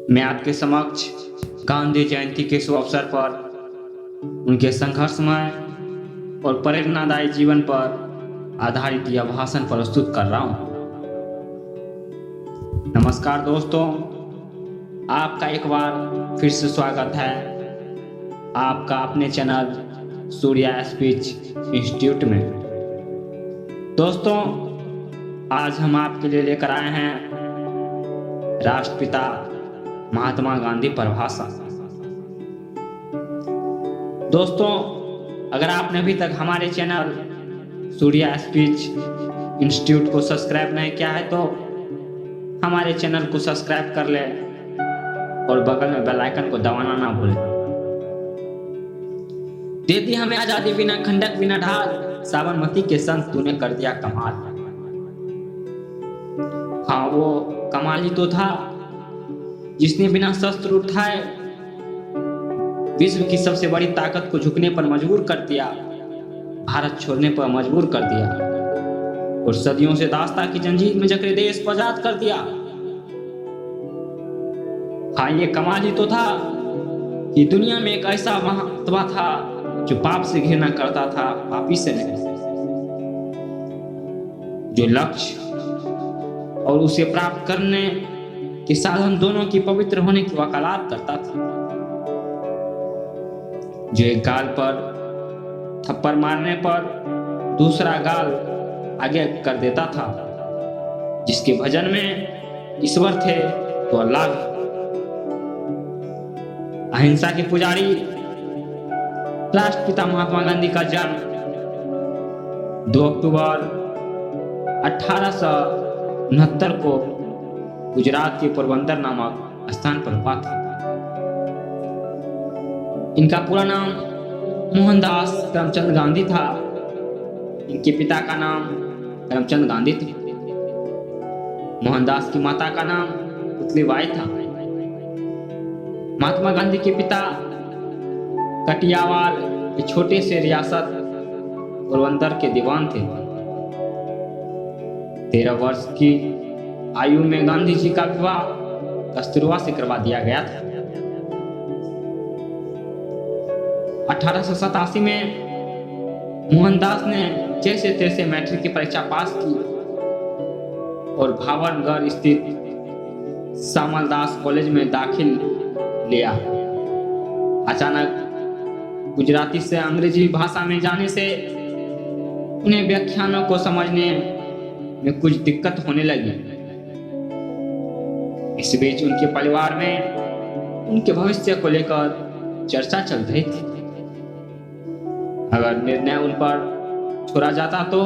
मैं आपके समक्ष गांधी जयंती के शुभ अवसर पर उनके संघर्षमय और प्रेरणादायी जीवन पर आधारित यह भाषण प्रस्तुत कर रहा हूं। नमस्कार दोस्तों, आपका एक बार फिर से स्वागत है आपका अपने चैनल सूर्या स्पीच इंस्टीट्यूट में। दोस्तों, आज हम आपके लिए लेकर आए हैं राष्ट्रपिता महात्मा गांधी पर भाषण। दोस्तों, अगर आपने अभी तक हमारे चैनल सूर्या स्पीच इंस्टीट्यूट को सब्सक्राइब नहीं किया है तो हमारे चैनल को सब्सक्राइब कर ले और बगल में बेल आइकन को दबाना ना भूलें। दे दी हमें आजादी बिना खंडक बिना ढाल, साबरमती के संत तूने कर दिया कमाल। हाँ, वो कमाल ही तो था जिसने बिना शस्त्र उठाए विश्व की सबसे बड़ी ताकत को झुकने पर मजबूर कर दिया, भारत छोड़ने पर मजबूर कर दिया और सदियों से दास्ता की जंजीर में जकड़े देश को आजाद कर दिया। हाँ, ये कमाल ही तो था कि दुनिया में एक ऐसा महात्मा था जो पाप से घृणा करता था, पापी से नहीं, जो लक्ष्य और उसे प्राप्त करने के साधन दोनों की पवित्र होने की वकालत करता था, जो एक गाल पर थप्पड़ मारने पर दूसरा गाल आगे कर देता था, जिसके भजन में ईश्वर थे तो अल्लाह भी, अहिंसा के पुजारी राष्ट्रपिता महात्मा गांधी का जन्म 2 अक्टूबर 1869 को गुजरात के पोरबंदर नामक स्थान पर हुआ था। इनका पूरा नाम मोहनदास करमचंद गांधी था। इनके पिता का नाम करमचंद गांधी थे। मोहनदास की माता का नाम पुतलीबाई था। महात्मा गांधी के पिता कटियावाड़ के छोटे से रियासत पोरबंदर के दीवान थे। 13 वर्ष की आयु में गांधी जी का विवाह कस्तूरबा से करवा दिया गया था। 1887 में मोहनदास ने जैसे तैसे मैट्रिक की परीक्षा पास की और भावनगर स्थित सामलदास कॉलेज में दाखिल लिया। अचानक गुजराती से अंग्रेजी भाषा में जाने से उन्हें व्याख्यानों को समझने में कुछ दिक्कत होने लगी। इस बीच उनके परिवार में उनके भविष्य को लेकर चर्चा चल रही थी। अगर निर्णय उन पर छोड़ा जाता तो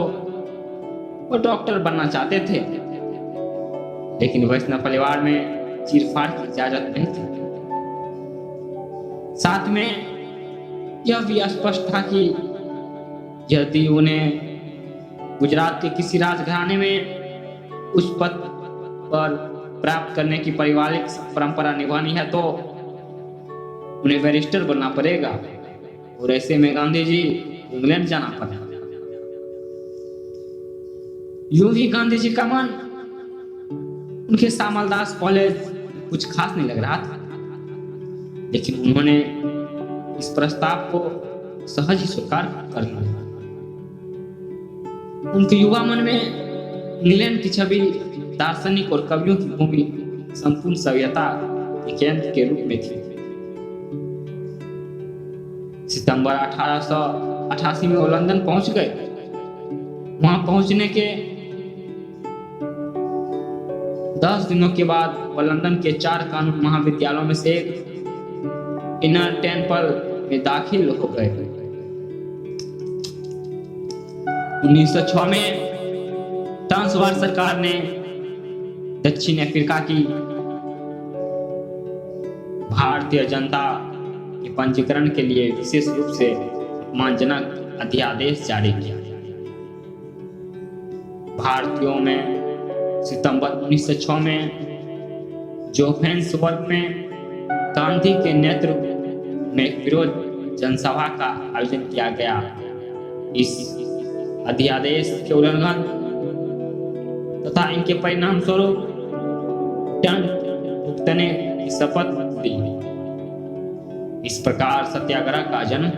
वो डॉक्टर बनना चाहते थे, लेकिन वैष्णव परिवार में चीरफाड़ की इजाजत नहीं थी। साथ में यह भी स्पष्ट था कि यदि उन्हें गुजरात के किसी राजघराने में उस पद पर प्राप्त करने की पारिवारिक परंपरा निभानी है तो उन्हें बैरिस्टर बनना पड़ेगा और ऐसे में गांधी जी इंग्लैंड जाना पड़ा। यूं ही गांधी जी का मन उनके सामलदास कॉलेज कुछ खास नहीं लग रहा था, लेकिन उन्होंने इस प्रस्ताव को सहज ही स्वीकार कर लिया। उनके युवा मन में इंग्लैंड की छवि दार्शनिक और कवियों की भूमि संपूर्ण सभ्यता के केंद्र के रूप में थी। सितंबर 1888 में वो लंदन पहुंच गए। वहां पहुंचने के 10 दिनों के बाद वह लंदन के 4 कानून महाविद्यालयों में से एक इनर टेम्पल में दाखिल हो गए। 1906 में ट्रांसवाल सरकार ने दक्षिण अफ्रीका की भारतीय जनता के पंजीकरण के लिए विशेष रूप से अपमानजनक अध्यादेश जारी किया। भारतीयों में सितंबर 1906 में जोहान्सबर्ग में गांधी के नेतृत्व में एक विरोध जनसभा का आयोजन किया गया। इस अध्यादेश के उल्लंघन तथा इनके परिणाम स्वरूप दंड भुगतने की शपथ ली। इस प्रकार सत्याग्रह का जन्म,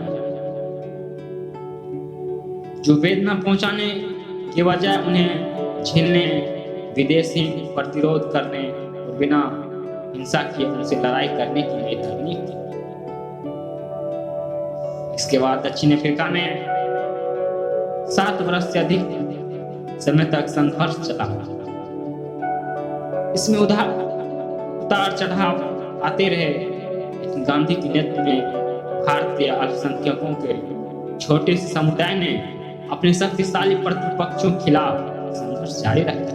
जो वेदना पहुंचाने के बजाय उन्हें झेलने, विदेशी प्रतिरोध करने और बिना हिंसा किए उनसे लड़ाई करने की नई तकनीक थी। इसके बाद दक्षिण अफ्रीका में 7 वर्ष से अधिक समय तक संघर्ष चला। इसमें उतार चढ़ाव आते रहे, लेकिन गांधी के नेतृत्व में भारतीय अल्पसंख्यकों के छोटे से समुदाय ने अपने शक्तिशाली प्रतिपक्षों के खिलाफ संघर्ष जारी रखा।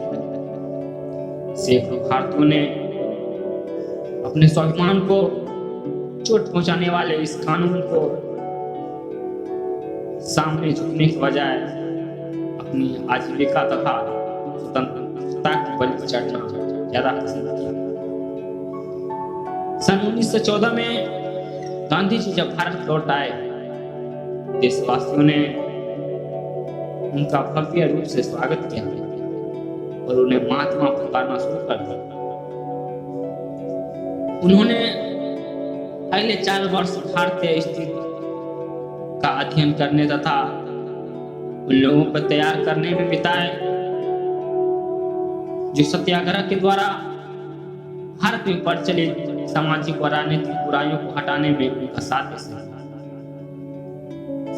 सैकड़ों भारतीयों ने अपने स्वाभिमान को चोट पहुंचाने वाले इस कानून को सामने झुकने के बजाय अपनी आजीविका तथा स्वतंत्रता की बलि चढ़ना ज्यादा पसंद किया। सन 1914 में गांधी जी जब भारत लौट आए, देशवासियों ने उनका भव्य रूप से स्वागत किया और उन्हें महात्मा पुकारना शुरू कर दिया। उन्होंने अगले 4 वर्ष भारतीय स्थिति का अध्ययन करने तथा उन लोगों को तैयार करने में बिताए जो सत्याग्रह के द्वारा भारत में प्रचलित सामाजिक और राजनीतिक बुराइयों को हटाने में उनका साथ दे।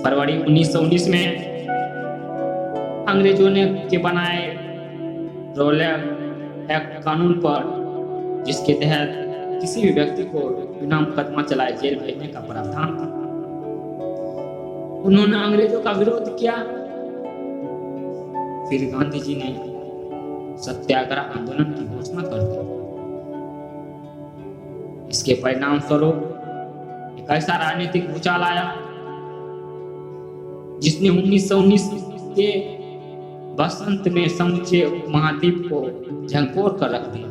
फरवरी 1919 में अंग्रेजों ने के बनाए रॉलेट एक्ट कानून पर, जिसके तहत किसी भी व्यक्ति को बिना मुकदमा चलाए जेल भेजने का प्रावधान था। उन्होंने अंग्रेजों का विरोध किया। फिर गांधी जी ने सत्याग्रह आंदोलन की घोषणा कर दी। इसके परिणाम स्वरूप एक ऐसा राजनीतिक भूचाल आया जिसने 1919 के बसंत में समूचे महाद्वीप को झंकोर कर रख दिया।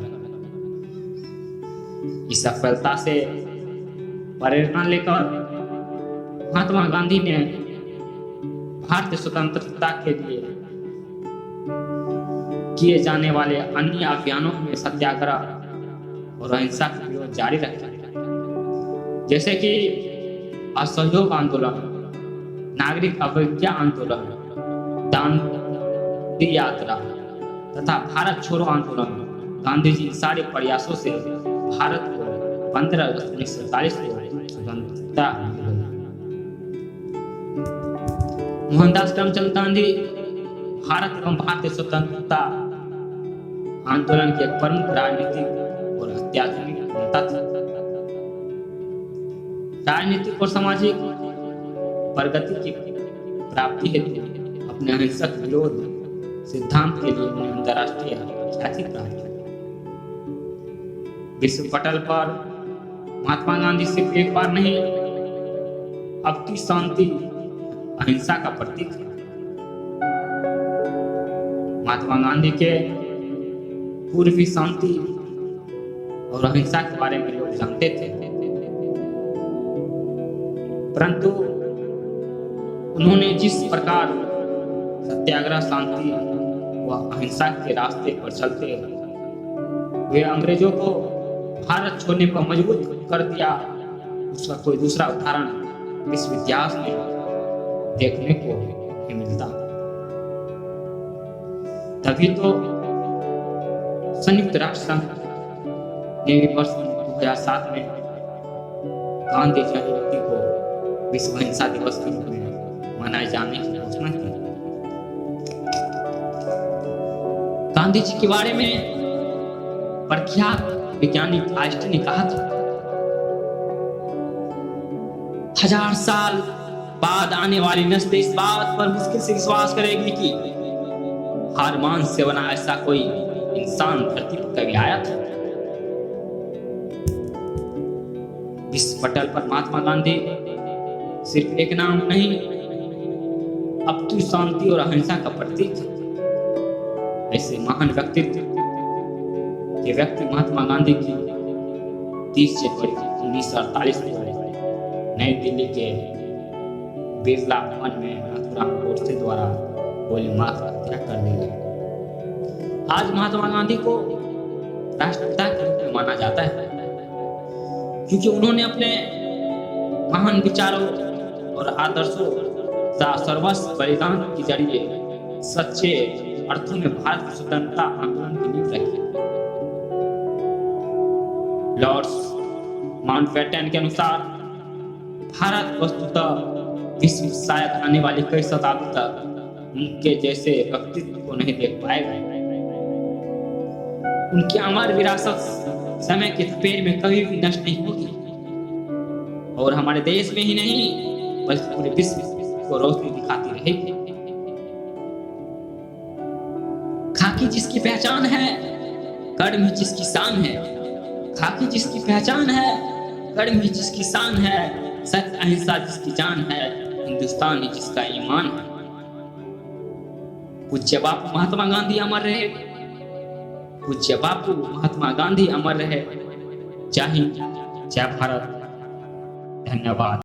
इस सफलता से प्रेरणा लेकर महात्मा गांधी ने भारतीय स्वतंत्रता के लिए किए जाने वाले अन्य अभियानों में सत्याग्रह और अहिंसा का विरोध जारी रखा, जैसे कि असहयोग आंदोलन, नागरिक अवज्ञा आंदोलन, दांडी यात्रा तथा भारत छोड़ो आंदोलन। गांधी जी इन सारे प्रयासों से भारत को 15 अगस्त 1947 को स्वतंत्रता मिली। मोहनदास करमचंद गांधी भारत एवं भारतीय स्वतंत्रता आंदोलन के एक प्रमुख राजनीतिक और आध्यात्मिक नेता थे। राजनीतिक और सामाजिक प्रगति की प्राप्ति हेतु अपने अहिंसक विरोध सिद्धांत के लिए उन्हें अंतर्राष्ट्रीय ख्याति प्राप्त हुई। विश्व पटल पर महात्मा गांधी सिर्फ एक बार नहीं, अब की शांति अहिंसा का प्रतीक है। महात्मा गांधी के पूर्व भी शांति और अहिंसा के बारे में लोग जानते थे, परंतु उन्होंने जिस प्रकार सत्याग्रह, शांति व अहिंसा के रास्ते पर चलते वे अंग्रेजों को भारत छोड़ने पर मजबूर कर दिया, उसका कोई दूसरा उदाहरण विश्व इतिहास में देखने को नहीं मिलता। तभी तो संयुक्त राष्ट्र संघ ने वर्ष 2007 में गांधी जयंती को विश्व अहिंसा दिवस के रूप में मनाए जाने की घोषणा की। गांधी जी के बारे में प्रख्यात वैज्ञानिक आइंस्टीन ने कहा था, 1000 साल बाद आने वाली नस्लें इस बात पर मुश्किल से विश्वास करेगी कि हर मांस से बना ऐसा कोई इंसान धरती पर कभी आया था। विश्व पटल पर महात्मा गांधी सिर्फ एक नाम नहीं, अब तो शांति और अहिंसा का प्रतीक है। ऐसे महान व्यक्तित्व के व्यक्ति महात्मा गांधी की 30 जनवरी 1948 को नई दिल्ली के बिरला भवन में नाथुराम गोडसे द्वारा गोली मार हत्या कर दी गई। आज महात्मा गांधी को राष्ट्रपिता के रूप में माना जाता है। क्योंकि उन्होंने अपने महान विचारों और आदर्शों का सर्वस्व बलिदान के जरिए सच्चे अर्थों में भारत की स्वतंत्रता आंदोलन की नींव रखी। लॉर्ड्स माउंटबेटन के अनुसार भारत वस्तुतः विश्व शायद आने वाली कई शताब्दी तक उनके जैसे व्यक्तित्व को नहीं देख पाएगा। उनकी अमर विरासत समय के फेर में कभी भी नष्ट नहीं होगी और हमारे देश में ही नहीं बल्कि पूरे विश्व को रोशनी दिखाती रहेगी। खाकी जिसकी पहचान है, कर्म ही जिसकी शान है। खाकी जिसकी पहचान है, कर्म ही जिसकी शान है। सत्य अहिंसा जिसकी जान है, हिंदुस्तान ही जिसका ईमान है। पूज्य बापू महात्मा गांधी अमर रहे। पूज्य बापू महात्मा गांधी अमर रहे। जय हिंद, जय भारत, धन्यवाद।